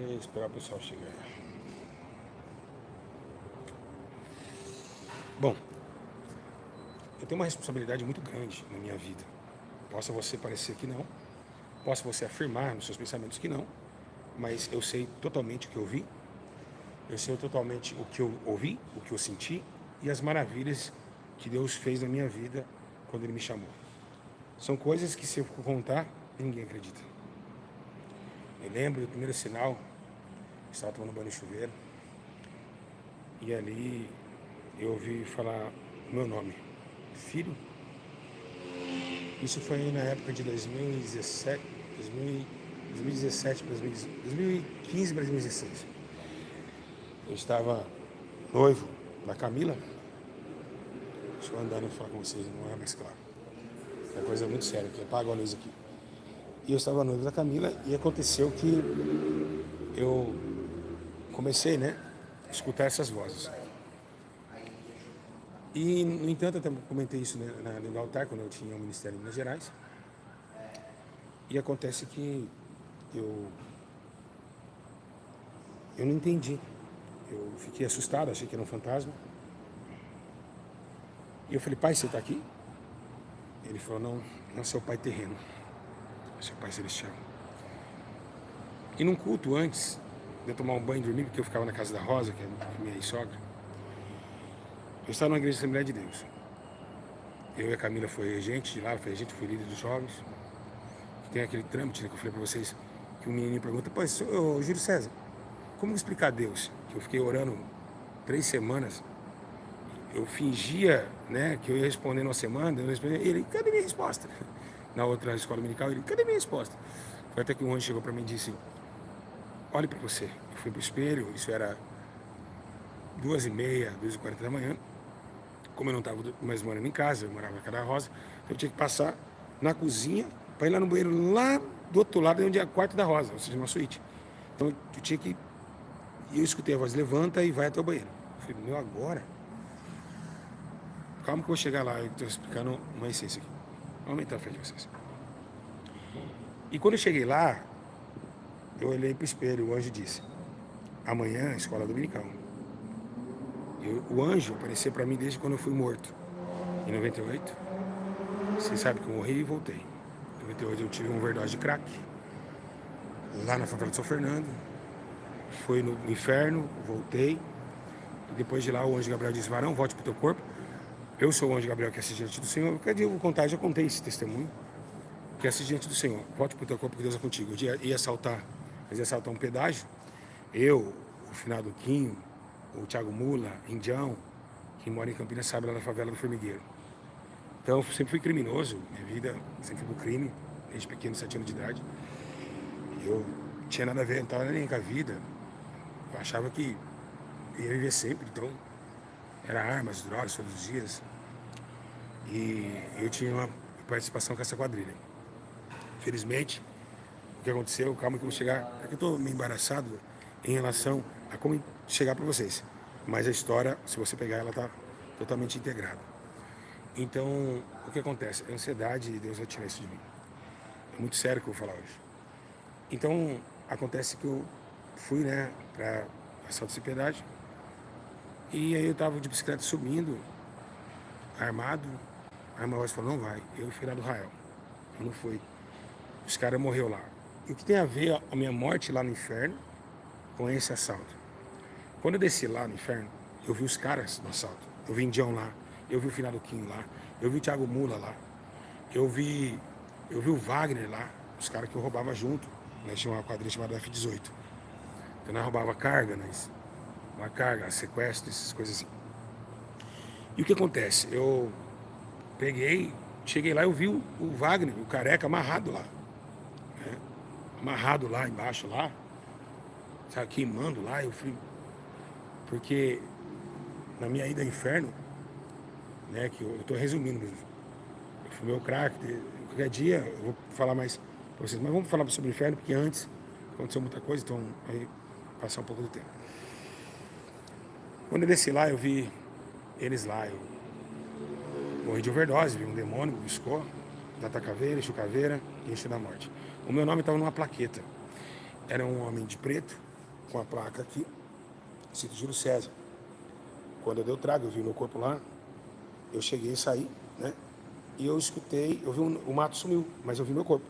E esperar o pessoal chegar. Bom, eu tenho uma responsabilidade muito grande na minha vida. Possa você parecer que não, possa você afirmar nos seus pensamentos que não, mas eu sei totalmente o que eu vi, eu sei totalmente o que eu ouvi, o que eu senti e as maravilhas que Deus fez na minha vida quando Ele me chamou. São coisas que, se eu contar, ninguém acredita. Eu lembro do primeiro sinal, eu estava tomando banho no chuveiro, e ali eu ouvi falar o meu nome, filho. Isso foi na época de 2017 para 2015 para 2016. Eu estava noivo da Camila. Deixa eu andar e falar com vocês, não é mais claro. É coisa muito séria aqui, apaga a luz aqui. E eu estava noivo da Camila e aconteceu que eu comecei, a escutar essas vozes. E, no entanto, eu também comentei isso no altar, quando eu tinha o Ministério em Minas Gerais. E acontece que eu não entendi. Eu fiquei assustado, achei que era um fantasma. E eu falei, pai, você está aqui? Ele falou, não é seu pai terreno, é seu pai celestial. E num culto antes de eu tomar um banho e dormir, porque eu ficava na casa da Rosa, que é minha ex-sogra, eu estava na igreja da Assembleia de Deus. Eu e a Camila foi regente de lá, foi líder dos jovens. Tem aquele trâmite, que eu falei para vocês, que um menino pergunta, pô, Júlio César, como explicar a Deus? Que eu fiquei orando 3 semanas, eu fingia, que eu ia responder numa semana, eu respondia, ele, cadê minha resposta? Na outra escola dominical, ele, cadê minha resposta? Foi até que um anjo chegou para mim e disse, olhe para você. Eu fui pro espelho, isso era 2h30, 2h40 da manhã. Como eu não estava mais morando em casa, eu morava na Casa da Rosa, eu tinha que passar na cozinha para ir lá no banheiro, lá do outro lado, onde é o quarto da Rosa, ou seja, uma suíte. Então eu tinha que... E eu escutei a voz, levanta e vai até o banheiro. Eu falei, meu, agora? Calma que eu vou chegar lá, eu estou explicando uma essência aqui. Vou aumentar a fé de vocês. E quando eu cheguei lá, eu olhei para o espelho e o anjo disse, amanhã, escola dominical. O anjo apareceu para mim desde quando eu fui morto. Em 98, vocês sabem que eu morri e voltei. Em 98 eu tive uma overdose de crack, lá na favela de São Fernando. Fui no inferno, voltei. E depois de lá o anjo Gabriel disse, varão, volte para o teu corpo. Eu sou o anjo Gabriel que assiste diante do Senhor. Cada dia eu vou contar, já contei esse testemunho. Que assiste diante do Senhor. Volte para o teu corpo que Deus é contigo. Eu ia assaltar um pedágio. Eu, o finado Quinho, o Thiago Mula, Indião, que mora em Campinas, sabe, lá na favela do Formigueiro. Então, eu sempre fui criminoso, minha vida sempre fui pro crime, desde pequeno, 7 anos de idade. Eu não tinha nada a ver, não estava nem com a vida. Eu achava que ia viver sempre, então era armas, drogas todos os dias. E eu tinha uma participação com essa quadrilha. Felizmente, o que aconteceu, calma que eu vou chegar, é que eu estou meio embaraçado em relação a como chegar para vocês. Mas a história, se você pegar, ela está totalmente integrada. Então, o que acontece? A ansiedade, Deus vai tirar isso de mim. É muito sério o que eu vou falar hoje. Então, acontece que eu fui, para assalto de piedade. E aí eu estava de bicicleta subindo, armado. Aí uma voz falou, não vai. Eu fui lá do Rael. Eu não fui. Os caras morreram lá. E o que tem a ver a minha morte lá no inferno com esse assalto? Quando eu desci lá no inferno, eu vi os caras do assalto. Eu vi Indião lá, eu vi o finado Quinho lá, eu vi o Thiago Mula lá, eu vi o Wagner lá, os caras que eu roubava junto. Nós tinha uma quadrilha chamada F-18. Então nós roubava carga, uma carga, sequestro, essas coisas assim. E o que acontece? Eu cheguei lá, eu vi o Wagner, o careca, amarrado lá. Amarrado lá embaixo, lá, sabe, queimando lá. Eu fui, porque na minha ida ao inferno, que eu tô resumindo, eu fumei o crack, qualquer dia eu vou falar mais pra vocês, mas vamos falar sobre o inferno, porque antes aconteceu muita coisa, então aí passar um pouco do tempo. Quando eu desci lá, eu vi eles lá, eu morri de overdose, vi um demônio, me buscou, da caveira, encheu caveira e encheu da morte. O meu nome estava numa plaqueta. Era um homem de preto, com a placa aqui, escrito Júlio César. Quando eu dei o trago, eu vi meu corpo lá, eu cheguei e saí, né? E eu escutei, eu vi o mato sumiu, mas eu vi meu corpo.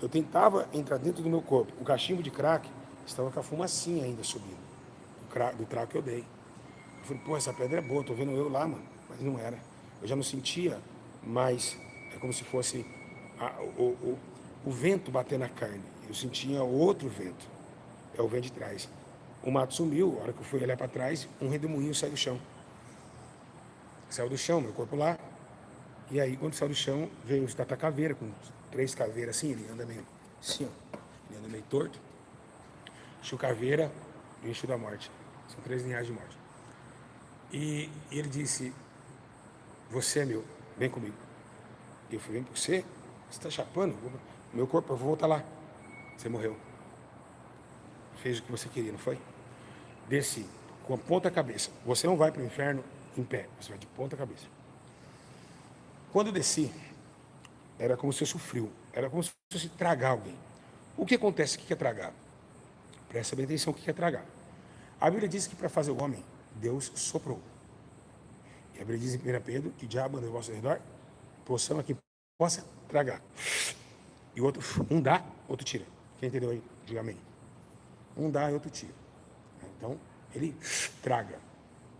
Eu tentava entrar dentro do meu corpo. O cachimbo de crack estava com a fumacinha ainda subindo, do trago que eu dei. Eu falei, pô, essa pedra é boa, tô vendo eu lá, mano. Mas não era. Eu já não sentia mais, é como se fosse o vento bater na carne. Eu sentia outro vento, é o vento de trás. O mato sumiu, a hora que eu fui olhar para trás, um redemoinho saiu do chão. Saiu do chão, meu corpo lá. E aí, quando saiu do chão, veio o Tata Caveira, com 3 caveiras assim, ele anda meio assim, ó. Ele anda meio torto. Exu Caveira e o Exu da Morte. São 3 linhagens de morte. E ele disse, você é meu, vem comigo. E eu falei, vem por você? Você está chapando? Meu corpo, eu vou voltar lá. Você morreu. Fez o que você queria, não foi? Desci com a ponta cabeça. Você não vai para o inferno em pé, você vai de ponta cabeça. Quando eu desci, era como se fosse frio, era como se fosse tragar alguém. O que acontece? O que é tragar? Presta bem atenção o que é tragar. A Bíblia diz que para fazer o homem, Deus soprou. E a Bíblia diz em 1 Pedro que o diabo anda ao vosso redor, poção a quem possa tragar. E o outro, um dá, outro tira. Quem entendeu aí? Diga amém. Um dá e outro tira. Então, ele traga,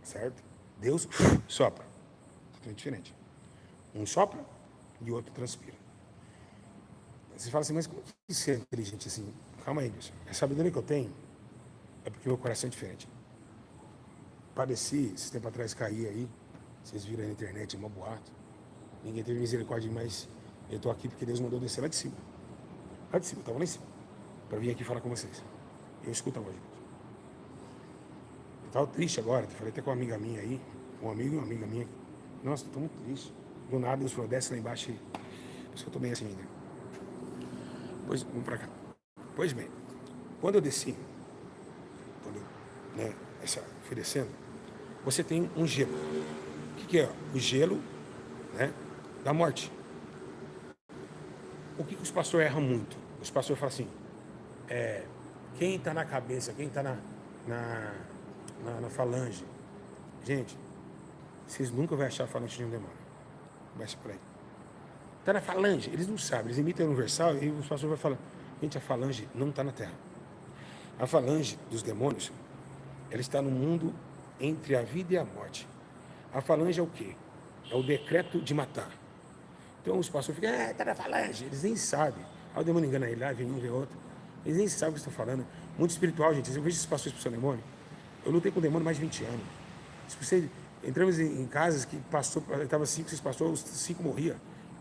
certo? Deus sopra. Totalmente diferente. Um sopra e o outro transpira. Você fala assim, mas como que ser inteligente assim? Calma aí, Deus. A sabedoria que eu tenho é porque meu coração é diferente. Padeci, esse tempo atrás caí aí. Vocês viram aí na internet, uma boato. Ninguém teve misericórdia, mas eu estou aqui porque Deus mandou descer lá de cima. Lá de cima, eu estava lá em cima. Para vir aqui falar com vocês. Eu escuto a voz de Deus. Eu estava triste agora, falei até com uma amiga minha aí, um amigo e uma amiga minha. Nossa, estou muito triste. Do nada, Deus falou, desce lá embaixo e... Por isso que eu estou bem assim ainda. Pois, vamos para cá. Pois bem, quando eu desci, fui descendo, você tem um gelo. O que é? O gelo, né, da morte. O que os pastores erram muito? Os pastores falam assim, quem está na cabeça, quem está na falange. Gente, vocês nunca vão achar a falange de um demônio. Começa por aí. Está na falange, eles não sabem, eles imitam o universal e os pastores vão falar, gente, a falange não está na terra. A falange dos demônios, ela está no mundo entre a vida e a morte. A falange é o quê? É o decreto de matar. Então os pastores ficam, está na falange, eles nem sabem. Aí o demônio engana ele lá, vem um, vem outro. Eles nem sabem o que estão falando. Muito espiritual, gente. Eu vejo esses pastores pro seu demônio. Eu lutei com o demônio mais de 20 anos. Se você, entramos em casas que estava 5, 6 pastores, os 5 morriam.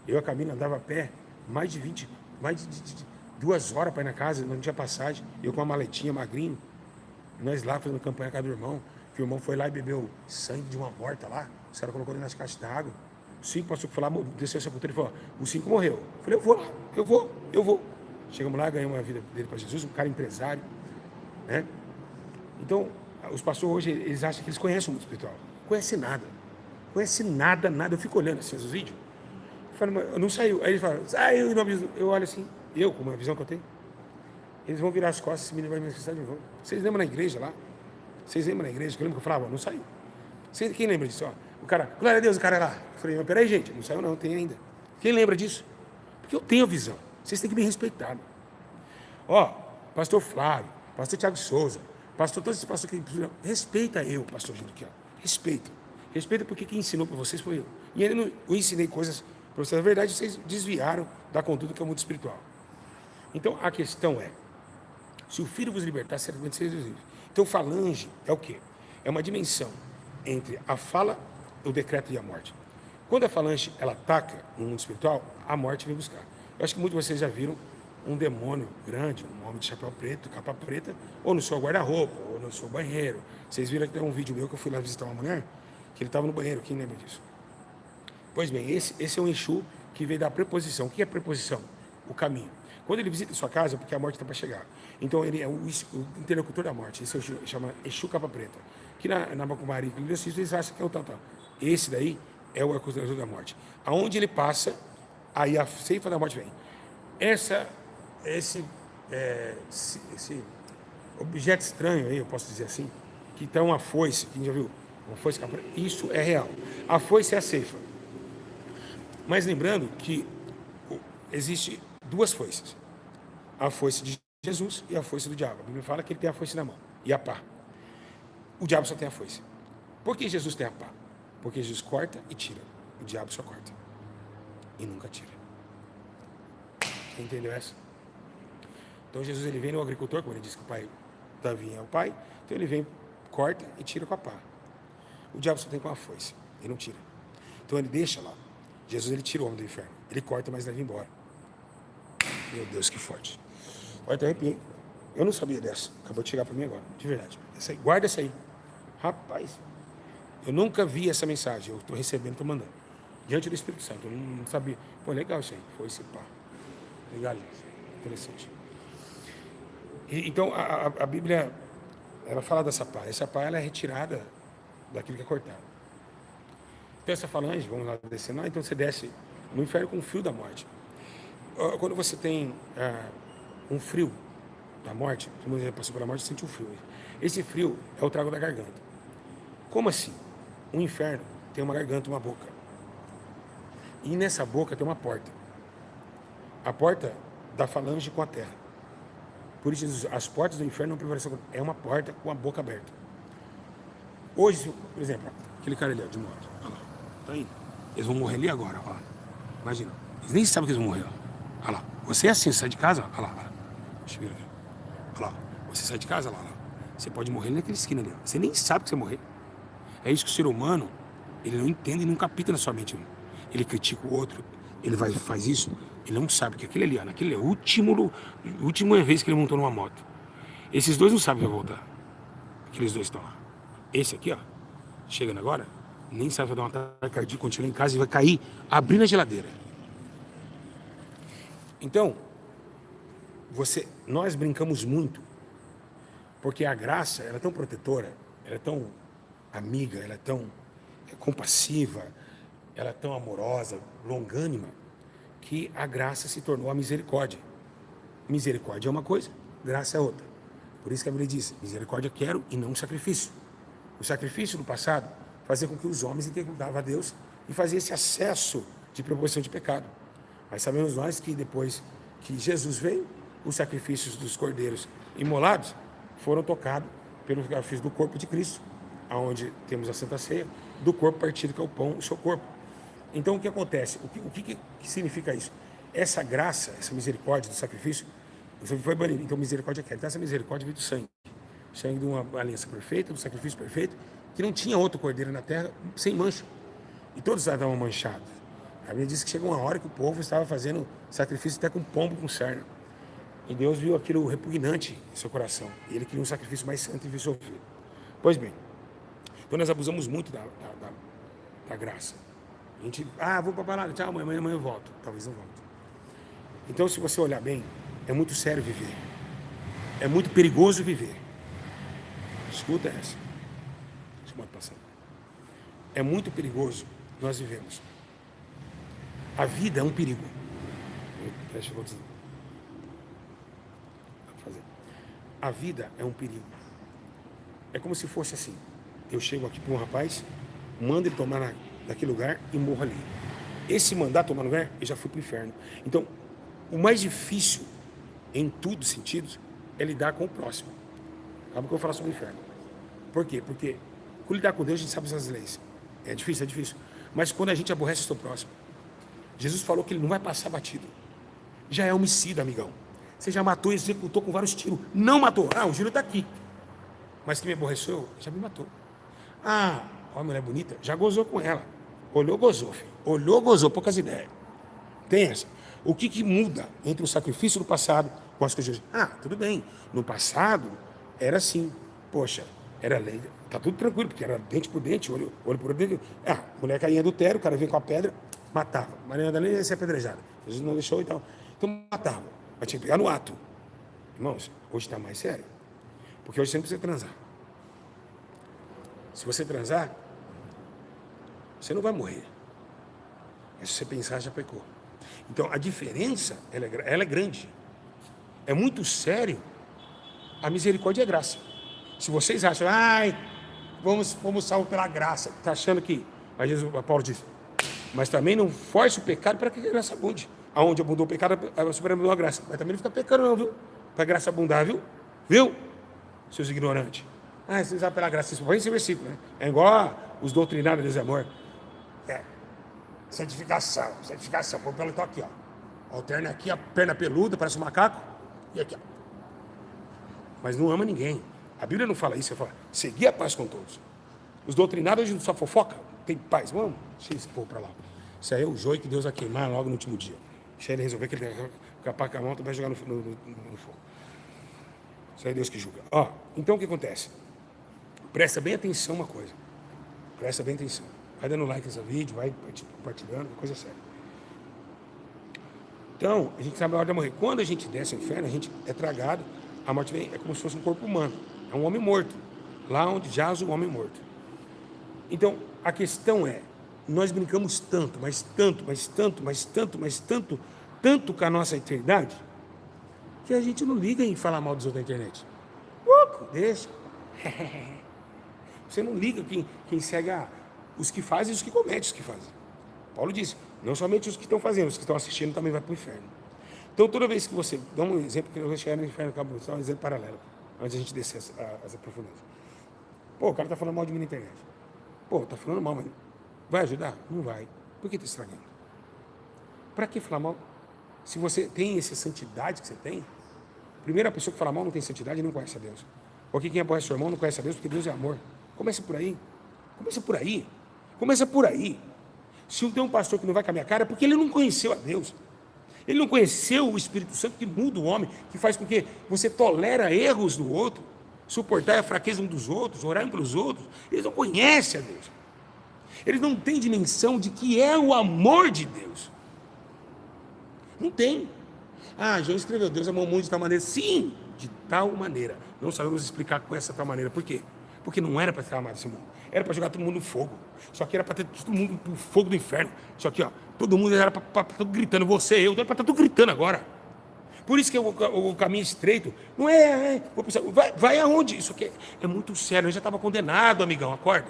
Eu e a Camila andava a pé, mais de 2 horas para ir na casa, não tinha passagem. Eu com uma maletinha, magrinho. Nós lá fazendo campanha com a do irmão. Que o irmão foi lá e bebeu sangue de uma morta lá. Os caras colocou ele nas caixas d'água. Os 5 pastores foram lá, desceu a sepultura e falou, os 5 morreu. Eu falei, eu vou lá, eu vou. Chegamos lá, ganhamos a vida dele para Jesus, um cara empresário, né? Então, os pastores hoje, eles acham que eles conhecem o mundo espiritual. Conhece nada. Conhece nada. Eu fico olhando assim os vídeos. Eu falo, mas não saiu. Aí eles falam, saiu em nome de Jesus. Eu olho assim, com a visão que eu tenho. Eles vão virar as costas, esse menino vai manifestar de novo. Vocês lembram na igreja lá? Vocês lembram na igreja? Que eu lembro que eu falava, não saiu. Quem lembra disso? Ó, o cara, glória a Deus, o cara é lá. Eu falei, mas peraí, gente, não saiu não, tem ainda. Quem lembra disso? Porque eu tenho a visão. Vocês têm que me respeitar. Ó, pastor Flávio, pastor Tiago Souza, pastor, todos esses pastores que... Respeita eu, pastor Júlio, aqui, ó. Respeita. Respeita porque quem ensinou para vocês foi eu. E eu não ensinei coisas para vocês. Na verdade, vocês desviaram da conduta que é o mundo espiritual. Então, a questão é, se o Filho vos libertar, certamente vocês livres. Então, falange é o quê? É uma dimensão entre a fala, o decreto e a morte. Quando a falange, ela ataca no mundo espiritual, a morte vem buscar. Eu acho que muitos de vocês já viram um demônio grande, um homem de chapéu preto, capa preta, ou no seu guarda-roupa, ou no seu banheiro. Vocês viram que tem um vídeo meu que eu fui lá visitar uma mulher, que ele estava no banheiro, quem lembra disso? Pois bem, esse é um Exu que veio da preposição. O que é preposição? O caminho. Quando ele visita a sua casa, é porque a morte está para chegar. Então, ele é o interlocutor da morte. Esse chama Exu Capa Preta. Que na Macumari, eles acham que é o tal. Esse daí é o acusador da morte. Aonde ele passa, aí a ceifa da morte vem. objeto estranho aí, eu posso dizer assim, que tem uma foice, quem já viu? Uma foice, isso é real. A foice é a ceifa. Mas lembrando que existe duas foices. A foice de Jesus e a foice do diabo. A Bíblia fala que ele tem a foice na mão e a pá. O diabo só tem a foice. Por que Jesus tem a pá? Porque Jesus corta e tira. O diabo só corta e nunca tira. Você entendeu essa? Então Jesus ele vem no agricultor, como ele disse que o pai Davi é o pai, então ele vem, corta e tira com a pá. O diabo só tem com a foice, ele não tira. Então ele deixa lá. Jesus ele tira o homem do inferno. Ele corta, mas leva embora. Meu Deus, que forte. Olha, até arrepiei. Eu não sabia dessa. Acabou de chegar para mim agora, de verdade. Essa aí, guarda essa aí. Rapaz, eu nunca vi essa mensagem. Eu estou recebendo, estou mandando. Diante do Espírito Santo. Eu não sabia. Pô, legal isso aí. Foi esse pá. Legal, interessante. Então, a Bíblia, ela fala dessa pá. Essa pá, ela é retirada daquilo que é cortado. Então, essa falange, vamos lá descer. Não, então você desce no inferno com o frio da morte. Quando você tem um frio da morte, como você passou pela morte, você sente um frio. Esse frio é o trago da garganta. Como assim? O inferno tem uma garganta, uma boca. E nessa boca tem uma porta. A porta da falange com a terra. Por isso, as portas do inferno não prevalecem. É uma porta com a boca aberta. Hoje, por exemplo, aquele cara ali, ó, de moto. Olha lá. Tá indo. Eles vão morrer ali agora, ó. Imagina. Eles nem sabem que eles vão morrer, ó. Olha lá. Você é assim, você sai de casa, olha lá. Olha lá. Deixa eu ver aqui. Olha lá. Você sai de casa, olha lá. Você pode morrer naquela esquina ali, ó. Você nem sabe que você vai morrer. É isso que o ser humano, ele não entende e não capita na sua mente. Ele critica o outro, ele faz isso, ele não sabe que aquele ali, ó, naquele é a última vez que ele montou numa moto. Esses dois não sabem que vai voltar. Aqueles dois estão lá. Esse aqui, ó, chegando agora, nem sabe que vai dar uma ataque cardíaco quando chegar em casa e vai cair abrindo a geladeira. Então, nós brincamos muito, porque a graça, ela é tão protetora, ela é tão amiga, ela é tão compassiva, ela é tão amorosa, longânima, que a graça se tornou a misericórdia. Misericórdia é uma coisa, graça é outra. Por isso que a Bíblia diz, misericórdia quero e não sacrifício. O sacrifício do passado fazia com que os homens interpretavam a Deus e fazia esse acesso de proporção de pecado. Mas sabemos nós que depois que Jesus veio, os sacrifícios dos cordeiros imolados foram tocados pelo sacrifício do corpo de Cristo, onde temos a Santa Ceia, do corpo partido, que é o pão, o seu corpo. Então, o que acontece? O que significa isso? Essa graça, essa misericórdia do sacrifício, foi banido. Então, misericórdia quer. Então, essa misericórdia veio do sangue. O sangue de uma aliança perfeita, do sacrifício perfeito, que não tinha outro cordeiro na terra sem mancha. E todos estavam manchados. A Bíblia diz que chegou uma hora que o povo estava fazendo sacrifício até com pombo, com sarna. E Deus viu aquilo repugnante em seu coração. E ele queria um sacrifício mais santo e resolvido. Pois bem, então nós abusamos muito da graça. A gente, vou para a balada, tchau, amanhã eu volto. Talvez não volte. Então, se você olhar bem, é muito sério viver. É muito perigoso viver. Escuta essa. Deixa eu passar. É muito perigoso nós vivemos. A vida é um perigo. Deixa eu dizer. A vida é um perigo. É como se fosse assim. Eu chego aqui para um rapaz, mando ele tomar naquele lugar e morro ali. Esse mandar tomar no lugar, eu já fui para o inferno. Então, o mais difícil, em todos os sentidos, é lidar com o próximo. Sabe o que eu vou falar sobre o inferno? Por quê? Porque quando lidar com Deus, a gente sabe as leis. É difícil, é difícil. Mas quando a gente aborrece o seu próximo, Jesus falou que ele não vai passar batido. Já é homicida, amigão. Você já matou e executou com vários tiros. Não matou. O tiro está aqui. Mas que me aborreceu, já me matou. Uma mulher bonita, já gozou com ela. Olhou, gozou, filho. Olhou, gozou, poucas ideias. Tem essa. O que muda entre o sacrifício do passado com as coisas de hoje? Tudo bem. No passado, era assim. Poxa, era lei. Tá tudo tranquilo, porque era dente por dente, olho por dente. Mulher caía do teto, o cara vinha com a pedra, matava. Maria Madalena ia ser apedrejada. Jesus não deixou e tal. Então matava. Mas tinha que pegar no ato. Irmãos, hoje está mais sério. Porque hoje você não precisa transar. Se você transar, você não vai morrer. Mas se você pensar, já pecou. Então, a diferença, ela é grande. É muito sério A misericórdia é graça. Se vocês acham, vamos salvos pela graça, está achando que, aí Jesus, Paulo diz, mas também não force o pecado para que a graça abunde. Aonde abundou o pecado, a superabundou a graça. Mas também não fica pecando não, viu? Para a graça abundar, viu? Viu? Seus ignorantes. Vocês sabem pela graça, isso foi esse versículo, né? É igual os doutrinários de desamor. Santificação. Põe pelo tô aqui, ó. Alterna aqui a perna peluda, parece um macaco. E aqui, ó. Mas não ama ninguém. A Bíblia não fala isso, ela fala, seguir a paz com todos. Os doutrinários hoje só fofoca, tem paz. Vamos, deixa esse povo para lá. Isso aí é o joio que Deus vai queimar logo no último dia. Deixa ele resolver que ele vai capar com a mão e vai jogar no fogo. Isso aí é Deus que julga. Então o que acontece? Presta bem atenção uma coisa. Presta bem atenção. Vai dando like nesse vídeo, vai compartilhando, coisa séria. Então, a gente sabe a hora de morrer. Quando a gente desce ao inferno, a gente é tragado. A morte vem, é como se fosse um corpo humano. É um homem morto. Lá onde jaz o homem morto. Então, a questão é, nós brincamos tanto com a nossa eternidade, que a gente não liga em falar mal dos outros na internet. Pouco, deixa. Você não liga quem segue os que fazem e os que cometem os que fazem. Paulo disse, não somente os que estão fazendo, os que estão assistindo também vai para o inferno. Então, toda vez que você... Dá um exemplo que eu vou chegar no inferno, só um exemplo paralelo, antes de a gente descer as aprofundâncias. O cara está falando mal de mim na internet. Está falando mal, mas vai ajudar? Não vai. Por que está estragando? Para que falar mal? Se você tem essa santidade que você tem, primeiro, a pessoa que fala mal não tem santidade e não conhece a Deus. Porque quem aborrece seu irmão não conhece a Deus, porque Deus é amor. Começa por aí. Se tem um pastor que não vai com a minha cara, é porque ele não conheceu a Deus. Ele não conheceu o Espírito Santo que muda o homem, que faz com que você tolera erros do outro, suportar a fraqueza um dos outros, orar um pelos outros. Eles não conhecem a Deus. Eles não têm dimensão de que é o amor de Deus. Não tem. João escreveu, Deus amou o mundo de tal maneira. Sim, de tal maneira. Não sabemos explicar com essa tal maneira. Por quê? Porque não era para ter amado esse mundo. Era para jogar todo mundo no fogo. Só que era para ter todo mundo no fogo do inferno. Só que, todo mundo era para estar gritando. Você, eu, era para estar tudo gritando agora. Por isso que o caminho estreito não vai aonde? Isso aqui é muito sério. Eu já estava condenado, amigão, acorda.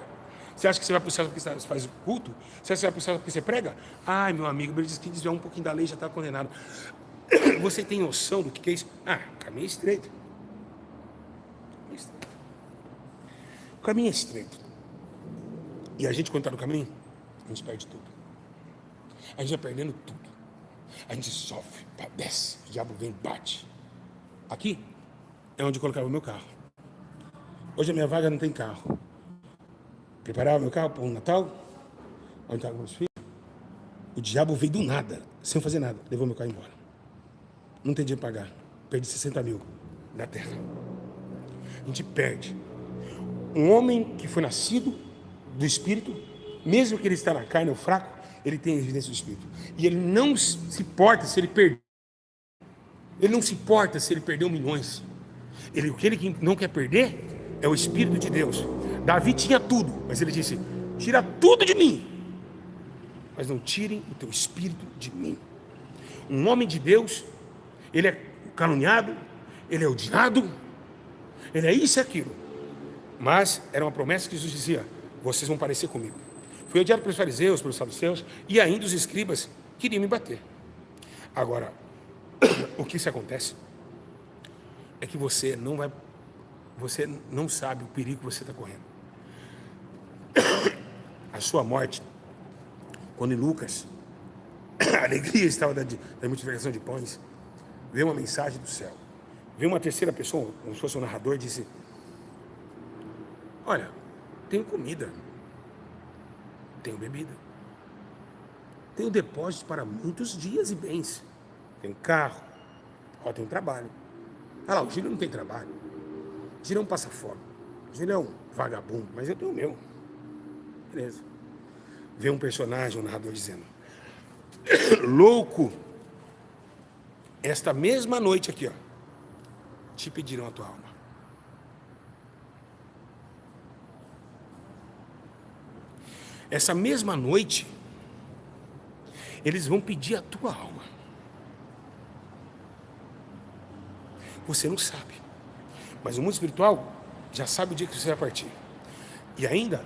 Você acha que você vai para o céu porque você faz culto? Você acha que você vai para o céu porque você prega? Meu amigo, ele diz que desviar um pouquinho da lei já está condenado. Você tem noção do que é isso? Caminho estreito. O caminho é estreito. E a gente, quando está no caminho, a gente perde tudo. A gente vai perdendo tudo. A gente sofre, padece. O diabo vem e bate. Aqui é onde eu colocava o meu carro. Hoje a minha vaga não tem carro. Preparava meu carro para o Natal, onde estava meus filhos. O diabo veio do nada, sem fazer nada. Levou meu carro embora. Não tem dinheiro para pagar. Perdi 60 mil da terra. A gente perde. Um homem que foi nascido do Espírito, mesmo que ele está na carne ou fraco, ele tem a evidência do Espírito. E ele não se importa se ele perder. Ele não se importa se ele perdeu milhões. O que ele não quer perder é o Espírito de Deus. Davi tinha tudo, mas ele disse, tira tudo de mim, mas não tirem o teu Espírito de mim. Um homem de Deus, ele é caluniado, ele é odiado, ele é isso e aquilo. Mas era uma promessa que Jesus dizia, vocês vão parecer comigo. Fui odiado pelos fariseus, pelos saduceus, e ainda os escribas queriam me bater. Agora, o que isso acontece é que você não sabe o perigo que você está correndo. A sua morte, quando em Lucas, a alegria estava da multiplicação de pães, veio uma mensagem do céu. Veio uma terceira pessoa, como se fosse um narrador, disse, olha, tenho comida, tenho bebida, tenho depósitos para muitos dias e bens, tenho carro, tenho trabalho. O Gílio não tem trabalho, o Gílio não passa fome, o Gílio é um vagabundo, mas eu tenho o meu. Beleza. Vê um personagem, um narrador dizendo, louco, esta mesma noite aqui, te pediram a tua alma. Essa mesma noite, eles vão pedir a tua alma. Você não sabe, Mas o mundo espiritual já sabe o dia que você vai partir. E ainda,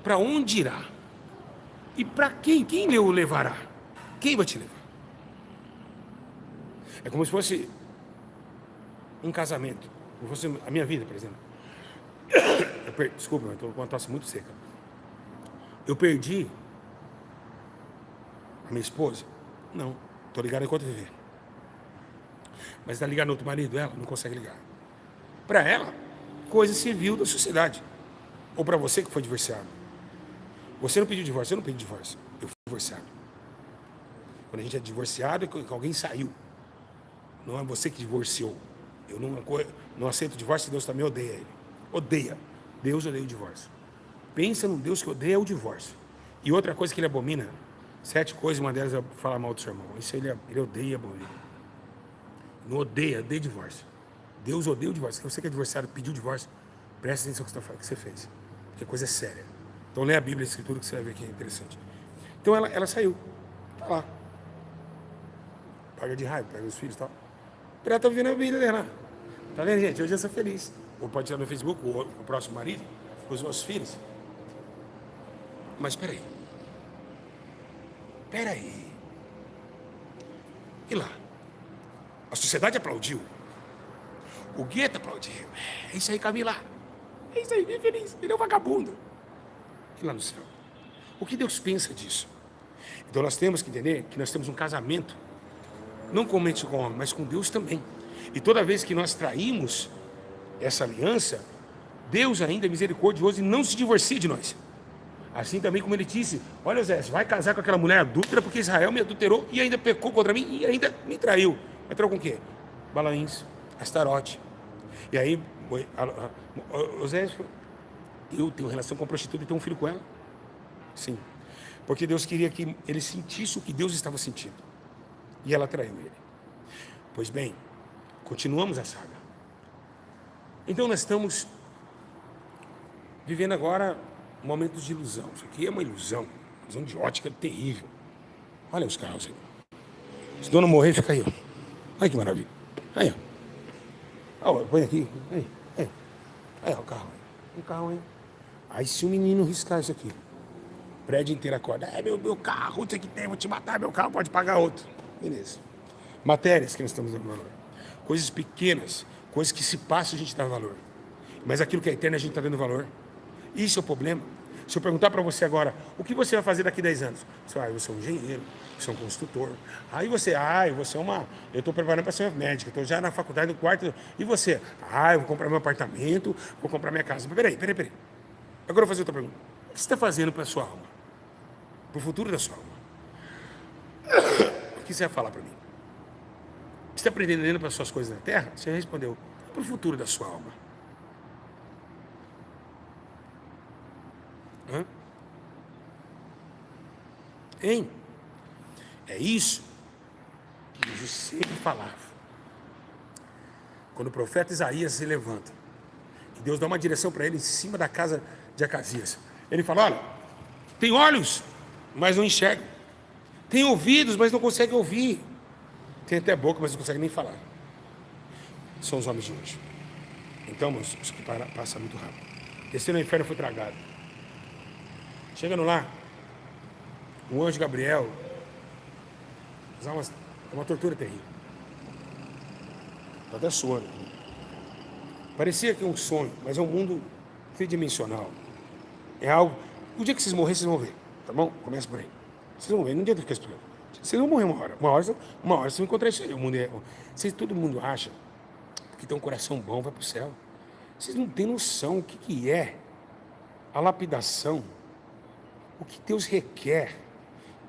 para onde irá? E para quem? Quem o levará? Quem vai te levar? É como se fosse um casamento. Como se fosse a minha vida, por exemplo. Desculpa, eu estou com uma tosse muito seca. Eu perdi a minha esposa? Não. Estou ligado enquanto viver. Mas está ligado no outro marido, ela não consegue ligar. Para ela, coisa civil da sociedade. Ou para você que foi divorciado. Você não pediu divórcio, eu não pedi divórcio. Eu fui divorciado. Quando a gente é divorciado, é que alguém saiu. Não é você que divorciou. Eu não aceito o divórcio, Deus também odeia ele. Odeia. Deus odeia o divórcio. Pensa num Deus que odeia o divórcio. E outra coisa que ele abomina, 7 coisas, uma delas é falar mal do seu irmão. Isso ele odeia e abomina. Não odeia divórcio. Deus odeia o divórcio. Se você que é divorciado pediu divórcio, presta atenção no que você fez. Porque coisa é séria. Então lê a Bíblia, a Escritura, que você vai ver que é interessante. Então ela saiu. Tá lá. Paga de raiva, pega os filhos e tal. Ela tá vivendo a vida dela. Tá vendo, gente? Hoje eu sou feliz. Ou pode tirar no Facebook, o próximo marido, os meus filhos. Mas peraí. E lá? A sociedade aplaudiu. O gueto aplaudiu. É isso aí, Camila. É isso aí, bem feliz. Ele é um vagabundo. E lá no céu? O que Deus pensa disso? Então nós temos que entender que nós temos um casamento, não comente com o homem, mas com Deus também. E toda vez que nós traímos essa aliança, Deus ainda é misericordioso e não se divorcia de nós. Assim também como ele disse, olha Zé, você vai casar com aquela mulher adúltera porque Israel me adulterou e ainda pecou contra mim e ainda me traiu. Mas traiu com o quê? Balaíns, Astarote. E aí, Zé, eu tenho relação com a prostituta e tenho um filho com ela? Sim. Porque Deus queria que ele sentisse o que Deus estava sentindo. E ela traiu ele. Pois bem, continuamos a saga. Então nós estamos vivendo agora momentos de ilusão. Isso aqui é uma ilusão de ótica terrível. Olha os carros aí. Se o dono morrer, fica aí, ó. Olha que maravilha. Aí, ó. Ó, põe aqui. Aí, ó, o carro. Um carro aí. Aí se o menino riscar isso aqui, o prédio inteiro acorda. Meu carro, isso aqui tem, vou te matar, meu carro pode pagar outro. Beleza. Matérias que nós estamos dando valor. Coisas pequenas, coisas que se passam a gente dá valor. Mas aquilo que é eterno a gente está dando valor. Isso é o problema. Se eu perguntar para você agora, o que você vai fazer daqui a 10 anos? Você vai, você é um engenheiro, você é um construtor. Aí você é uma... Eu estou preparando para ser médica, estou já na faculdade, no quarto. E você? Eu vou comprar meu apartamento, vou comprar minha casa. Mas peraí. Agora eu vou fazer outra pergunta. O que você está fazendo para a sua alma? Para o futuro da sua alma? O que você vai falar para mim? Você está aprendendo para as suas coisas na terra? Você respondeu, para o futuro da sua alma. Hein? É isso que Jesus sempre falava. Quando o profeta Isaías se levanta, e Deus dá uma direção para ele em cima da casa de Acasias. Ele fala, olha, tem olhos, mas não enxergam. Tem ouvidos, mas não conseguem ouvir. Tem até boca, mas não consegue nem falar. São os homens de hoje. Então, moços, isso que passa muito rápido. Descendo no inferno foi tragado. Chegando lá, o anjo Gabriel, uma tortura terrível. Estou até suando. Parecia que é um sonho, mas é um mundo tridimensional. É algo... O dia que vocês morrerem, vocês vão ver. Tá bom? Começa por aí. Vocês vão ver, não adianta ficar explicando. Vocês vão morrer uma hora. Uma hora vocês vão encontrar isso aí. O mundo todo mundo acha que tem um coração bom, vai para o céu. Vocês não têm noção o que é a lapidação. O que Deus requer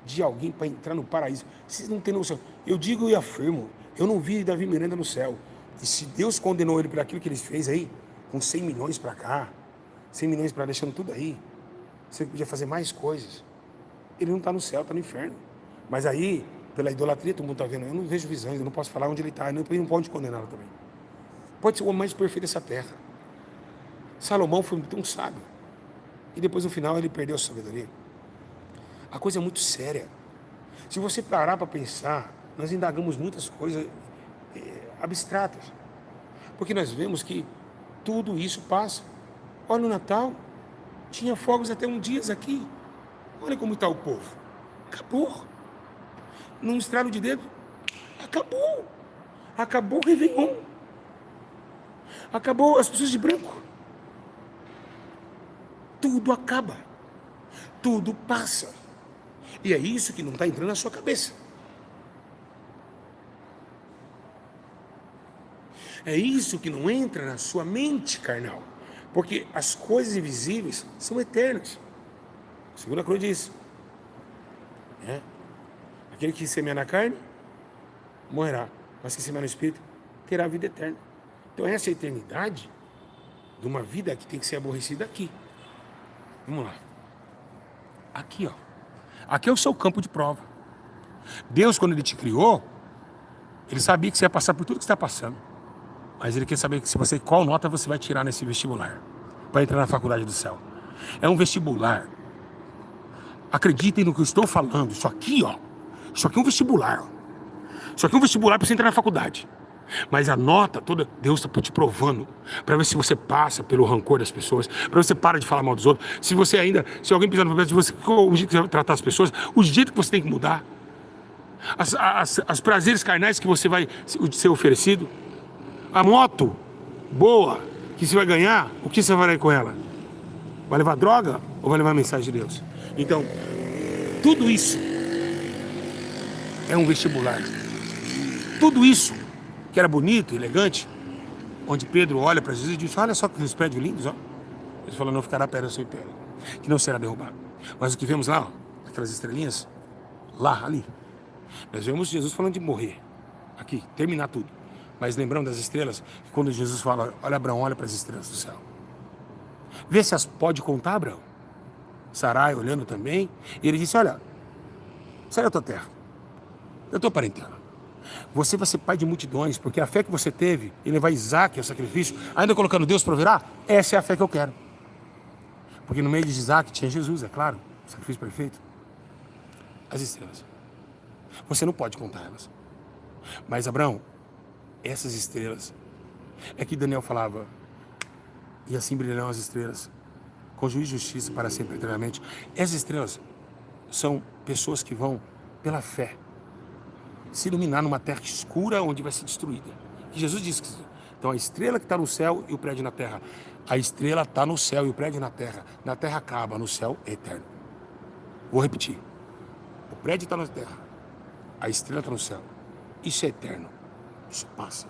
de alguém para entrar no paraíso. Vocês não têm noção. Eu digo e afirmo, eu não vi Davi Miranda no céu. E se Deus condenou ele por aquilo que ele fez aí, com 100 milhões para cá, 100 milhões para deixando tudo aí, você podia fazer mais coisas. Ele não está no céu, está no inferno. Mas aí, pela idolatria, todo mundo está vendo. Eu não vejo visões, eu não posso falar onde ele está. Ele não pode condená-lo também. Pode ser o homem mais perfeito dessa terra. Salomão foi tão sábio. E depois, no final, ele perdeu a sabedoria. A coisa é muito séria. Se você parar para pensar, nós indagamos muitas coisas abstratas. Porque nós vemos que tudo isso passa. Olha o Natal, tinha fogos até um dia aqui. Olha como está o povo. Acabou. Num estralo de dedo, acabou. Acabou o Réveillon. Acabou as pessoas de branco. Tudo acaba. Tudo passa. E é isso que não está entrando na sua cabeça. É isso que não entra na sua mente carnal. Porque as coisas invisíveis são eternas. Segunda Cruz diz. Aquele que semeia na carne, morrerá. Mas que semeia no Espírito, terá a vida eterna. Então essa é a eternidade de uma vida que tem que ser aborrecida aqui. Vamos lá. Aqui, ó. Aqui é o seu campo de prova. Deus, quando Ele te criou, Ele sabia que você ia passar por tudo que você está passando. Mas Ele quer saber se você, qual nota você vai tirar nesse vestibular para entrar na faculdade do céu. É um vestibular. Acreditem no que eu estou falando. Isso aqui, ó. Isso aqui é um vestibular. Ó. Isso aqui é um vestibular para você entrar na faculdade. Mas a nota toda, Deus está te provando para ver se você passa pelo rancor das pessoas, para você para de falar mal dos outros. Se alguém pisar no pé de você, o jeito que você vai tratar as pessoas, o jeito que você tem que mudar, as prazeres carnais que você vai ser oferecido, a moto boa que você vai ganhar, o que você vai fazer com ela? Vai levar droga ou vai levar a mensagem de Deus? Então, tudo isso é um vestibular. Tudo isso que era bonito, elegante, onde Pedro olha para Jesus e diz: olha só que os prédios lindos, ó. Ele falou: não ficará pedra sobre pedra, que não será derrubado. Mas o que vemos lá, ó, aquelas estrelinhas, lá, ali, nós vemos Jesus falando de morrer, aqui, terminar tudo. Mas lembramos das estrelas, quando Jesus fala: olha, Abraão, olha para as estrelas do céu. Vê se as pode contar, Abraão. Sarai olhando também, e ele disse: olha, sai da tua terra, da tua parentela. Você vai ser pai de multidões, porque a fé que você teve em levar Isaac ao sacrifício, ainda colocando Deus proverá, essa é a fé que eu quero. Porque no meio de Isaac tinha Jesus, é claro, o sacrifício perfeito. As estrelas. Você não pode contar elas. Mas Abraão, essas estrelas, é que Daniel falava: e assim brilharão as estrelas, com juízo e justiça para sempre eternamente. Essas estrelas são pessoas que vão, pela fé, se iluminar numa terra escura onde vai ser destruída. E Jesus disse que então a estrela que está no céu e o prédio na terra. A estrela está no céu e o prédio na terra. Na terra acaba, no céu é eterno. Vou repetir. O prédio está na terra. A estrela está no céu. Isso é eterno. Isso passa.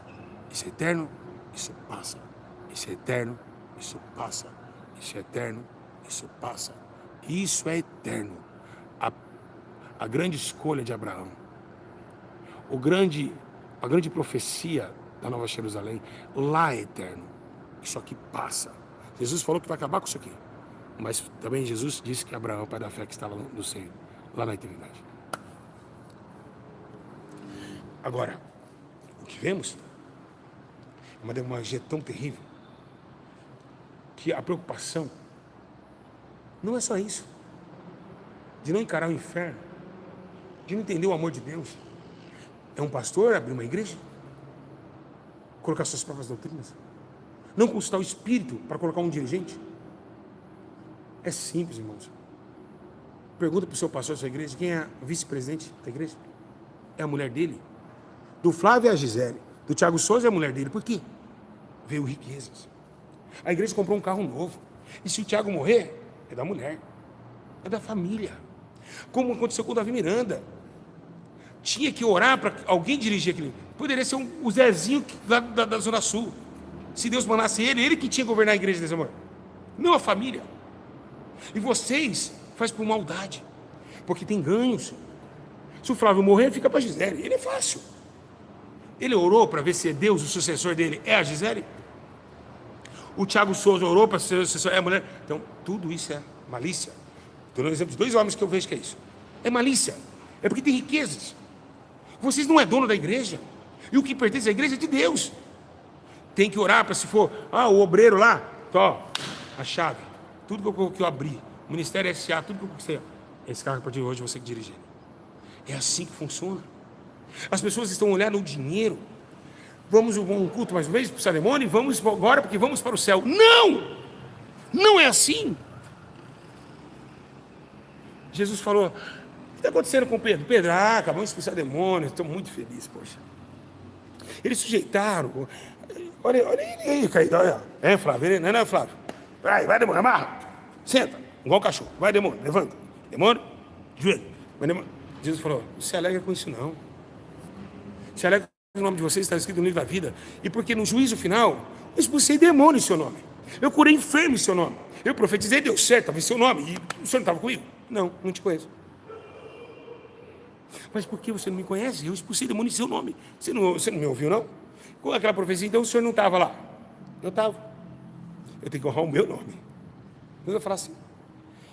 Isso é eterno. Isso passa. Isso é eterno. Isso passa. Isso é eterno. Isso passa. Isso é eterno. A grande escolha de Abraão. A grande profecia da Nova Jerusalém, lá é eterno. Isso aqui passa. Jesus falou que vai acabar com isso aqui. Mas também Jesus disse que Abraão, pai da fé, que estava no seio, lá na eternidade. Agora, o que vemos é uma demagogia tão terrível que a preocupação não é só isso, de não encarar o inferno, de não entender o amor de Deus. É um pastor abrir uma igreja, colocar suas próprias doutrinas, não consultar o Espírito para colocar um dirigente. É simples, irmãos. Pergunta para o seu pastor da sua igreja quem é o vice-presidente da igreja. É a mulher dele. Do Flávio é a Gisele. Do Thiago Souza é a mulher dele. Por quê? Veio riquezas. A igreja comprou um carro novo. E se o Thiago morrer, é da mulher. É da família. Como aconteceu com o Davi Miranda. Tinha que orar para alguém dirigir aquele. Poderia ser o Zezinho da Zona Sul. Se Deus mandasse ele que tinha que governar a igreja desse amor. Não a família. E vocês fazem por maldade. Porque tem ganhos. Se o Flávio morrer, fica para a Gisele. Ele é fácil. Ele orou para ver se é Deus, o sucessor dele é a Gisele. O Thiago Souza orou para ser o sucessor, é a mulher. Então, tudo isso é malícia. Estou dando exemplo de 2 homens que eu vejo que é isso. É malícia. É porque tem riquezas. Vocês não é dono da igreja. E o que pertence à igreja é de Deus. Tem que orar para se for, o obreiro lá, ó, a chave, tudo que eu abri, o Ministério SA, tudo que eu conquistei, esse carro a partir de hoje você que dirige. É assim que funciona. As pessoas estão olhando o dinheiro, vamos um culto mais uma vez, expulsar demônio, vamos agora porque vamos para o céu. Não! Não é assim. Jesus falou, o que está acontecendo com Pedro? Pedro, acabamos de expulsar demônio, estou muito feliz, poxa. Eles sujeitaram, olha ele aí, caído, olha. Flávio, não é Flávio? Vai demônio, amarra, senta, igual um cachorro, vai demônio, levanta, demônio, joelho, vai demônio. Jesus falou, não se alegra com isso não. Se alegra com o nome de vocês, está escrito no livro da vida. E porque no juízo final, eu expulsei demônio em seu nome. Eu curei enfermo em seu nome. Eu profetizei, deu certo, estava em seu nome. E o senhor não estava comigo? Não te conheço. Mas por que você não me conhece? Eu expulsei demônio em seu nome. Você não me ouviu, não? Com aquela profecia, então o senhor não estava lá. Eu estava. Eu tenho que honrar o meu nome. Eu vou falar assim.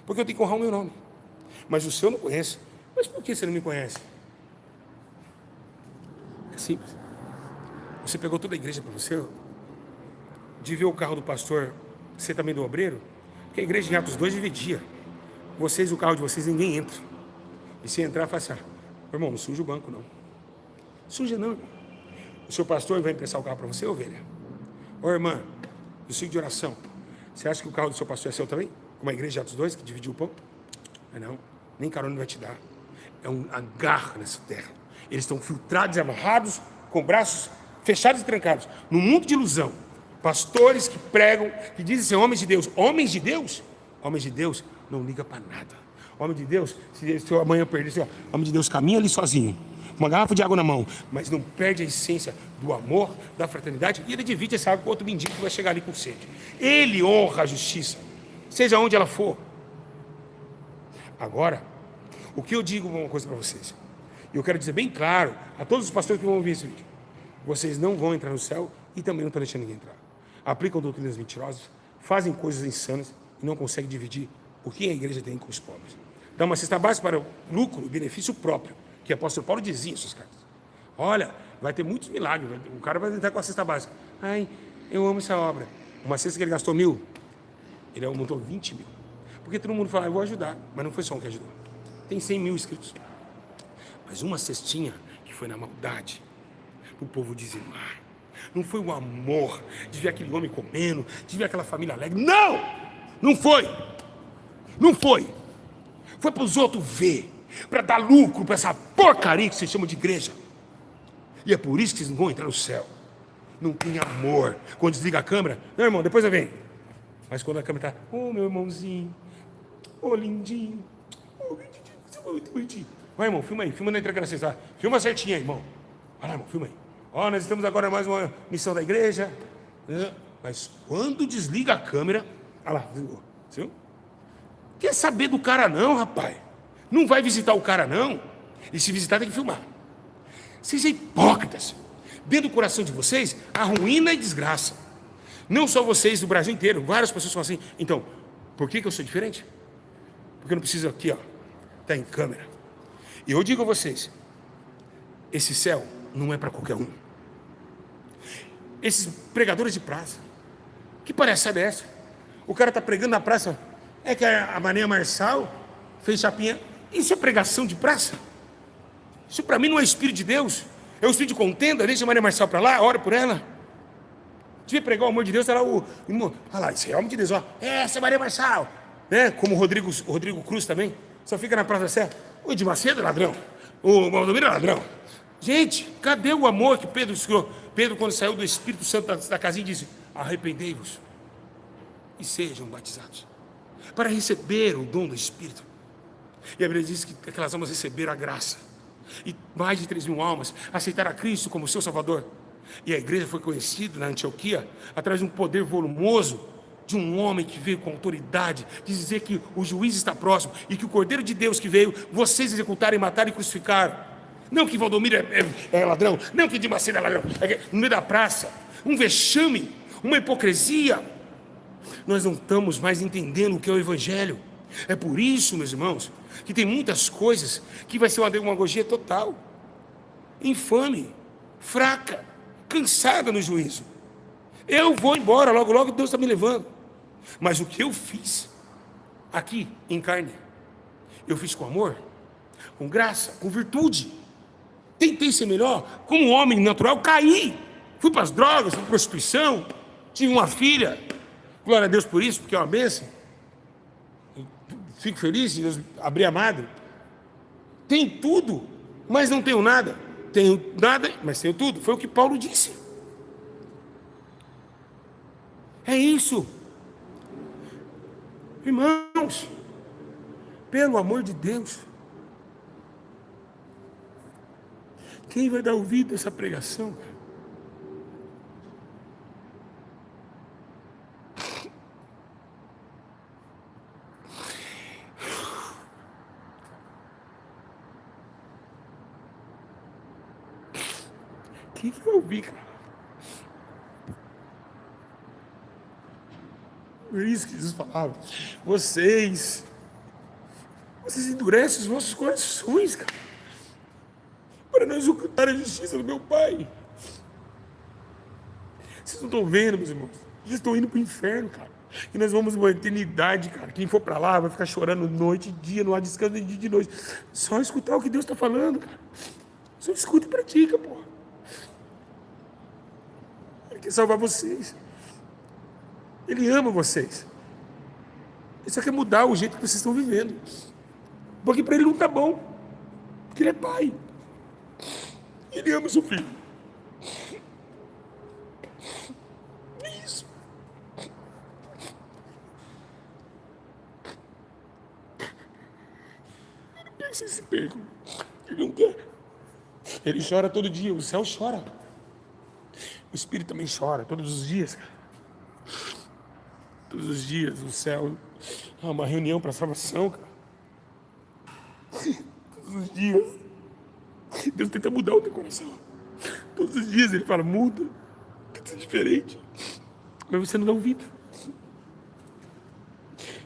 Porque eu tenho que honrar o meu nome. Mas o senhor não conhece. Mas por que você não me conhece? É simples. Você pegou toda a igreja para você, de ver o carro do pastor, você também do obreiro, porque a igreja em Atos 2 dividia. Vocês, o carro de vocês, ninguém entra. E se entrar, faça. Irmão, não suja o banco, não. Suja não, irmão. O seu pastor vai emprestar o carro para você, ovelha? Ô, irmã, do ciclo de oração, você acha que o carro do seu pastor é seu também? Como a igreja de Atos 2, que dividiu o pão? Não, nem carona vai te dar. É uma garra nessa terra. Eles estão filtrados e amarrados, com braços fechados e trancados, num mundo de ilusão. Pastores que pregam, que dizem ser homens de Deus. Homens de Deus não liga para nada. Homem de Deus, se amanhã perder, homem de Deus caminha ali sozinho, com uma garrafa de água na mão, mas não perde a essência do amor, da fraternidade, e ele divide essa água com outro mendigo que vai chegar ali com sede. Ele honra a justiça, seja onde ela for. Agora, o que eu digo uma coisa para vocês, e eu quero dizer bem claro a todos os pastores que vão ouvir esse vídeo: vocês não vão entrar no céu e também não estão deixando ninguém entrar. Aplicam doutrinas mentirosas, fazem coisas insanas e não conseguem dividir o que a igreja tem com os pobres. Dá uma cesta básica para o lucro e benefício próprio, que o apóstolo Paulo dizia em suas cartas. Olha, vai ter muitos milagres, o cara vai entrar com a cesta básica. Ai, eu amo essa obra. Uma cesta que ele gastou 1.000, ele aumentou 20 mil. Porque todo mundo fala, eu vou ajudar, mas não foi só um que ajudou. Tem 100 mil inscritos. Mas uma cestinha que foi na maldade, para o povo dizimar. Não foi o amor de ver aquele homem comendo, de ver aquela família alegre. Não! Não foi! Não foi! Foi para os outros ver, para dar lucro para essa porcaria que vocês chamam de igreja. E é por isso que vocês não vão entrar no céu. Não tem amor. Quando desliga a câmera, não, irmão, depois eu venho. Mas quando a câmera está, meu irmãozinho, lindinho, você foi muito bonitinho. Vai, irmão, filma aí, filma na entrega da cesta. Filma certinho aí, irmão. Vai lá, irmão, filma aí. Nós estamos agora em mais uma missão da igreja. Mas quando desliga a câmera, olha lá, desligou. Viu? Quer saber do cara não, rapaz. Não vai visitar o cara não. E se visitar tem que filmar. Vocês são hipócritas. Dentro do coração de vocês, a ruína e desgraça. Não só vocês, do Brasil inteiro. Várias pessoas são assim. Então, por que eu sou diferente? Porque eu não preciso aqui, tá em câmera. E eu digo a vocês, esse céu não é para qualquer um. Esses pregadores de praça, que palhaçada é essa? O cara está pregando na praça, é que a Maria Marçal fez chapinha. Isso é pregação de praça? Isso para mim não é Espírito de Deus. É o Espírito de contenda. Deixa a Maria Marçal para lá, ora por ela. Devia pregar o amor de Deus, está lá o irmão. Olha lá, isso é homem de Deus, essa é Maria Marçal. Como o Rodrigo Cruz também. Só fica na Praça da Sé. O Edir Macedo é ladrão. O Valdomiro é ladrão. Gente, cadê o amor que Pedro escreveu? Pedro, quando saiu do Espírito Santo da casinha, disse: arrependei-vos e sejam batizados, para receber o dom do Espírito. E a Bíblia diz que aquelas almas receberam a graça. E mais de 3.000 almas aceitaram a Cristo como seu Salvador. E a igreja foi conhecida na Antioquia através de um poder volumoso, de um homem que veio com autoridade, de dizer que o juiz está próximo e que o Cordeiro de Deus que veio, vocês executaram e mataram e crucificaram. Não que Valdomiro é ladrão, não que Edir Macedo é ladrão, no meio da praça, um vexame, uma hipocrisia. Nós não estamos mais entendendo o que é o Evangelho. É por isso, meus irmãos, que tem muitas coisas que vai ser uma demagogia total, infame, fraca, cansada no juízo. Eu vou embora, logo, logo Deus está me levando. Mas o que eu fiz aqui em carne, eu fiz com amor, com graça, com virtude. Tentei ser melhor, como um homem natural, caí. Fui para as drogas, fui para prostituição, tive uma filha, glória a Deus por isso, porque é uma bênção. Fico feliz de Deus abrir a madre. Tenho tudo, mas não tenho nada. Tenho nada, mas tenho tudo. Foi o que Paulo disse. É isso. Irmãos, pelo amor de Deus, quem vai dar ouvido a essa pregação, cara? Quem que vai ouvir, cara? É isso que Jesus falava. Vocês endurecem os vossos corações, cara, para não executar a justiça do meu Pai. Vocês não estão vendo, meus irmãos? Vocês estão indo para o inferno, cara. E nós vamos uma eternidade, cara. Quem for para lá vai ficar chorando noite e dia, não há descanso nem dia de noite. Só escutar o que Deus está falando, cara. Só escuta e pratica, porra. Ele quer salvar vocês. Ele ama vocês. Ele só quer mudar o jeito que vocês estão vivendo. Porque para ele não tá bom. Porque ele é pai. Ele ama seu filho. É isso. Ele não quer que vocês se percam. Ele não quer. Ele chora todo dia. O céu chora. O Espírito também chora todos os dias, cara. Todos os dias o céu é uma reunião para salvação, cara. Todos os dias Deus tenta mudar o teu coração. Todos os dias Ele fala, muda, tem que ser diferente. Mas você não dá ouvido.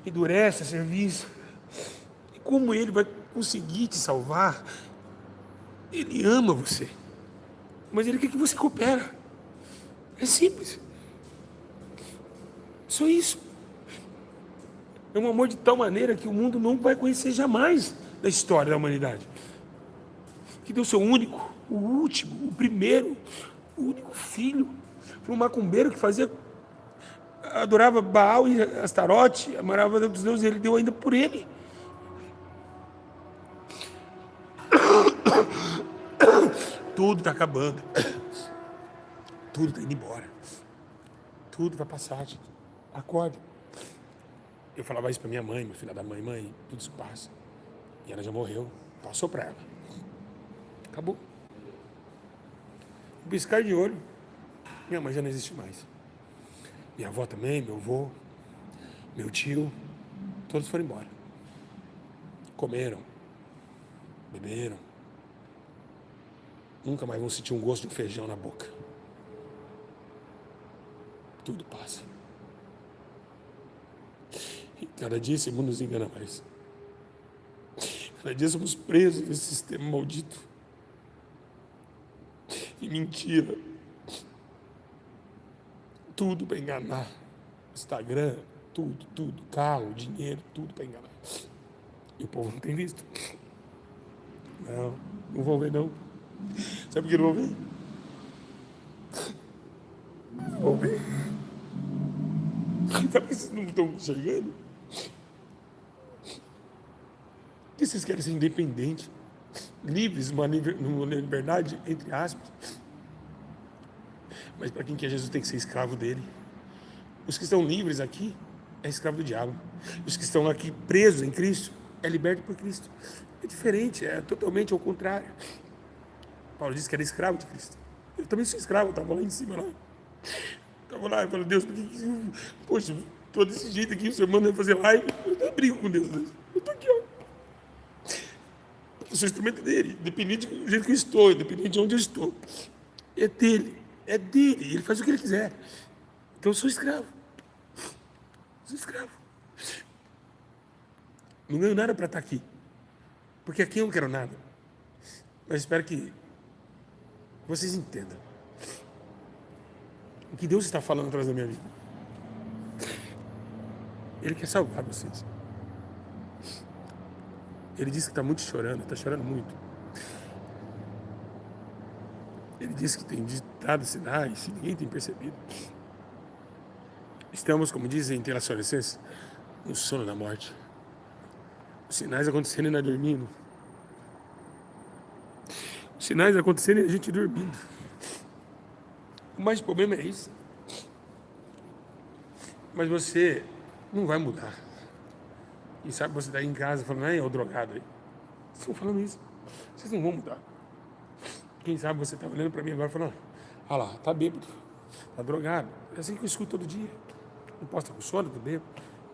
Endurece a serviço. E como Ele vai conseguir te salvar? Ele ama você. Mas Ele quer que você coopera. É simples. Só isso. É um amor de tal maneira que o mundo não vai conhecer jamais da história da humanidade. Que deu seu único, o último, o primeiro, o único filho para um macumbeiro que adorava Baal e Astarote, amava dos deuses, ele deu ainda por ele. Tudo está acabando. Tudo está indo embora. Tudo vai passar, gente. Acorde. Eu falava isso para minha mãe, minha filha da mãe, tudo isso passa. E ela já morreu. Passou para ela. Acabou. Um piscar de olho, minha mãe já não existe mais. Minha avó também, meu avô, meu tio, todos foram embora. Comeram, beberam. Nunca mais vão sentir um gosto de um feijão na boca. Tudo passa. E cada dia esse mundo nos engana mais. Cada dia somos presos nesse sistema maldito. E mentira. Tudo para enganar. Instagram, tudo. Carro, dinheiro, tudo para enganar. E o povo não tem visto. Não vão ver não. Sabe por que não vão ver? Não vão ver. Sabe por que vocês não estão enxergando? Porque vocês querem ser independentes, livres, numa liberdade, entre aspas. Mas para quem quer Jesus tem que ser escravo dele. Os que estão livres aqui é escravo do diabo. Os que estão aqui presos em Cristo é liberto por Cristo. É diferente, é totalmente ao contrário. Paulo disse que era escravo de Cristo. Eu também sou escravo, eu estava lá em cima lá. Estava lá, eu falei, Deus, por que poxa, estou desse jeito aqui, o senhor manda eu fazer live, eu até brigo com Deus. Eu estou aqui, ó. Eu sou instrumento dele, independente do jeito que eu estou, independente de onde eu estou. É dele, ele faz o que ele quiser. Então eu sou escravo. Sou escravo. Não ganho nada para estar aqui. Porque aqui eu não quero nada. Mas espero que vocês entendam o que Deus está falando atrás da minha vida. Ele quer salvar vocês. Ele disse que está muito chorando, está chorando muito. Ele diz que tem dado sinais e ninguém tem percebido. Estamos, como dizem em Tessalonicenses, no sono da morte. Os sinais acontecendo e nós dormindo. Os sinais acontecendo e a gente dormindo. O mais problema é isso. Mas você não vai mudar. E sabe, você tá aí em casa falando, é o drogado aí. Vocês estão falando isso. Vocês não vão mudar. Quem sabe você tá olhando pra mim agora falando, ah lá, tá bêbado, tá drogado. É assim que eu escuto todo dia. Não posso estar com sono, tô bêbado.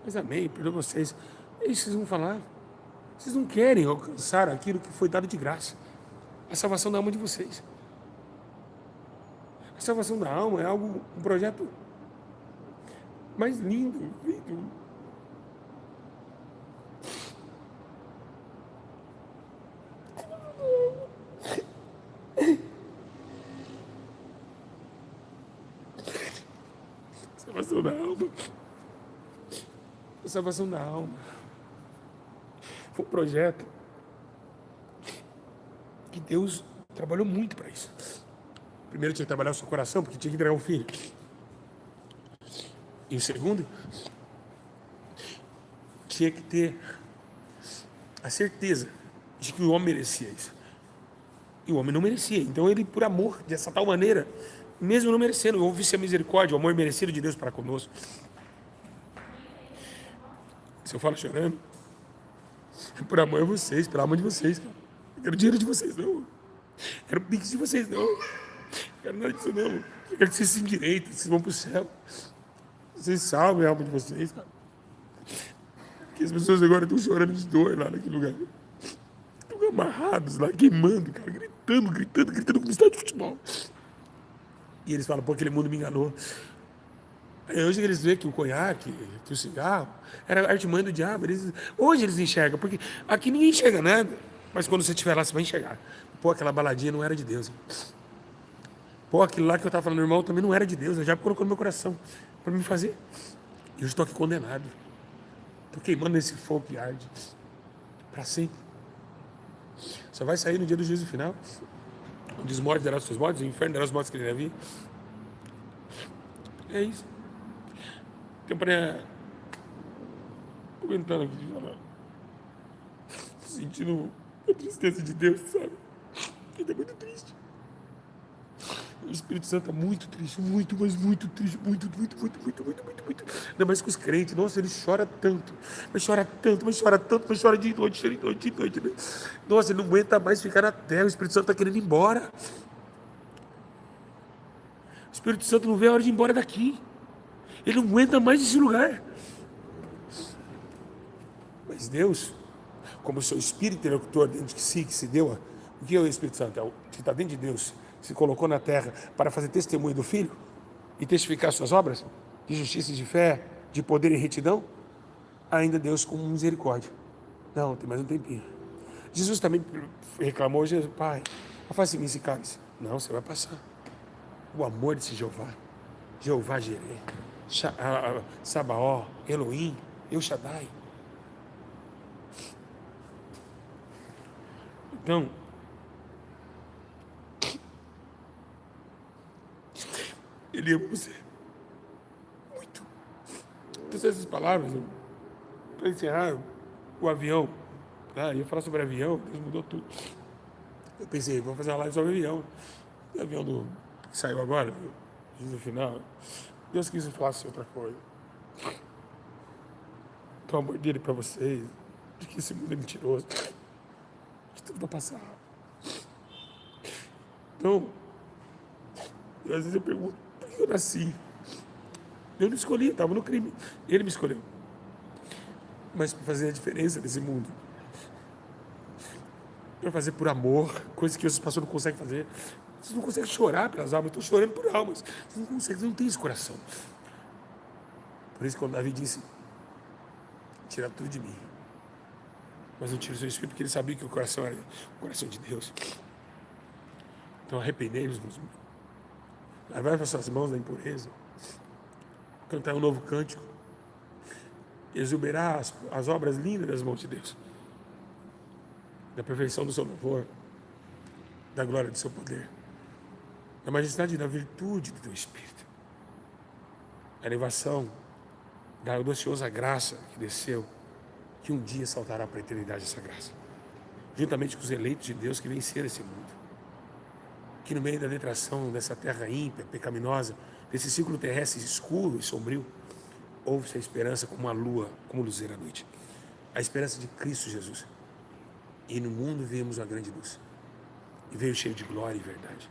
Mas amém, perdoa vocês. É isso que vocês vão falar. Vocês não querem alcançar aquilo que foi dado de graça. A salvação da alma de vocês. A salvação da alma é algo, um projeto mais lindo, lindo. Salvação da alma. A salvação da alma. Foi um projeto que Deus trabalhou muito para isso. Primeiro tinha que trabalhar o seu coração, porque tinha que entregar um filho. E o segundo, tinha que ter a certeza de que o homem merecia isso. E o homem não merecia. Então ele, por amor, dessa tal maneira, mesmo não merecendo, houve-se a misericórdia, o amor merecido de Deus para conosco. Se eu falo chorando, é por amor a vocês, pelo amor de vocês. Cara. Eu quero dinheiro de vocês, não. Eu quero pix de vocês, não. Eu quero nada disso, não. Eu quero que vocês se endireitem, vocês vão para o céu. Vocês salvem a alma de vocês, cara. Porque as pessoas agora estão chorando de dor lá naquele lugar. Estão amarrados lá, queimando, cara, gritando como estádio de futebol. E eles falam, pô, aquele mundo me enganou. Aí hoje eles veem que o conhaque, que o cigarro, era artimanha do diabo. Hoje eles enxergam, porque aqui ninguém enxerga nada. Mas quando você estiver lá, você vai enxergar. Pô, aquela baladinha não era de Deus. Pô, aquilo lá que eu estava falando, irmão, também não era de Deus. Eu já colocou no meu coração para me fazer. E eu estou aqui condenado. Estou queimando nesse fogo que arde. Para sempre. Só vai sair no dia do juízo final. Onde os mortos darão os seus mortos, o inferno dará os mortos que ele deve vir. É isso. Então, para comentando aqui, sentindo a tristeza de Deus, sabe? Ele é muito triste. O Espírito Santo é muito triste, muito, mas muito triste, muito. Ainda mais com os crentes. Nossa, ele chora tanto, mas chora de noite, né? Nossa, ele não aguenta mais ficar na terra. O Espírito Santo está querendo ir embora. O Espírito Santo não vê a hora de ir embora daqui. Ele não aguenta mais esse lugar. Mas Deus, como o seu Espírito interlocutor dentro de si, que se deu, o que é o Espírito Santo? É o que está dentro de Deus, se colocou na terra para fazer testemunho do Filho e testificar suas obras de justiça e de fé, de poder e retidão. Ainda Deus com misericórdia. Não, tem mais um tempinho. Jesus também reclamou, Jesus, Pai, afasta de mim esse cálice. Não, você vai passar. O amor desse Jeová, Jeová Jireh, Sabaó, Elohim, El Shaddai. Então, ele ama você muito. Então, essas palavras, para encerrar, o avião. Eu ia falar sobre avião, Deus mudou tudo. Eu pensei, vou fazer uma live sobre avião. O avião que saiu agora, no final. Deus quis falar sobre outra coisa. O amor dele para vocês, de que esse mundo é mentiroso. De tudo vai passar. Então, às vezes eu pergunto, por que eu nasci? Eu não escolhi, estava no crime. Ele me escolheu. Mas para fazer a diferença nesse mundo. Para fazer por amor, coisas que outras pessoas não conseguem fazer. Vocês não conseguem chorar pelas almas, eu estou chorando por almas. Vocês não conseguem, vocês não têm esse coração. Por isso, quando Davi disse, tira tudo de mim. Mas não tira o seu espírito, porque ele sabia que o coração era o coração de Deus. Então, arrependei-vos, lavai as suas mãos da impureza, cantar um novo cântico, exuberar as obras lindas das mãos de Deus, da perfeição do seu louvor, da glória do seu poder. da majestade e da virtude do teu Espírito. A elevação da audaciosa graça que desceu, que um dia saltará para a eternidade essa graça, juntamente com os eleitos de Deus que venceram esse mundo. Que no meio da detração dessa terra ímpia, pecaminosa, desse ciclo terrestre escuro e sombrio, houve-se a esperança como uma lua, como luzeira à noite. A esperança de Cristo Jesus. E no mundo vimos uma grande luz. E veio cheio de glória e verdade.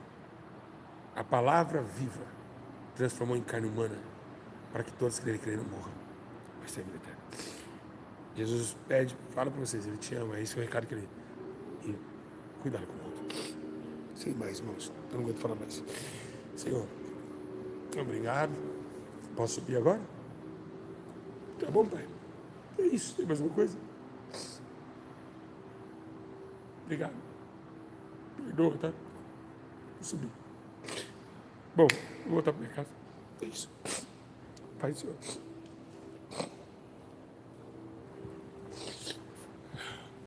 A palavra viva transformou em carne humana para que todos que nele creram morram, mas tenham vida eterna. Jesus pede, fala para vocês, ele te ama, é esse o recado que ele... E cuidado com o outro. Sem mais, irmãos, eu não aguento falar mais. Senhor, obrigado. Posso subir agora? Tá bom, Pai? É isso, tem mais uma coisa? Obrigado. Perdoa, tá? Vou subir. Bom, vou voltar para minha casa. É isso. Pai, Senhor.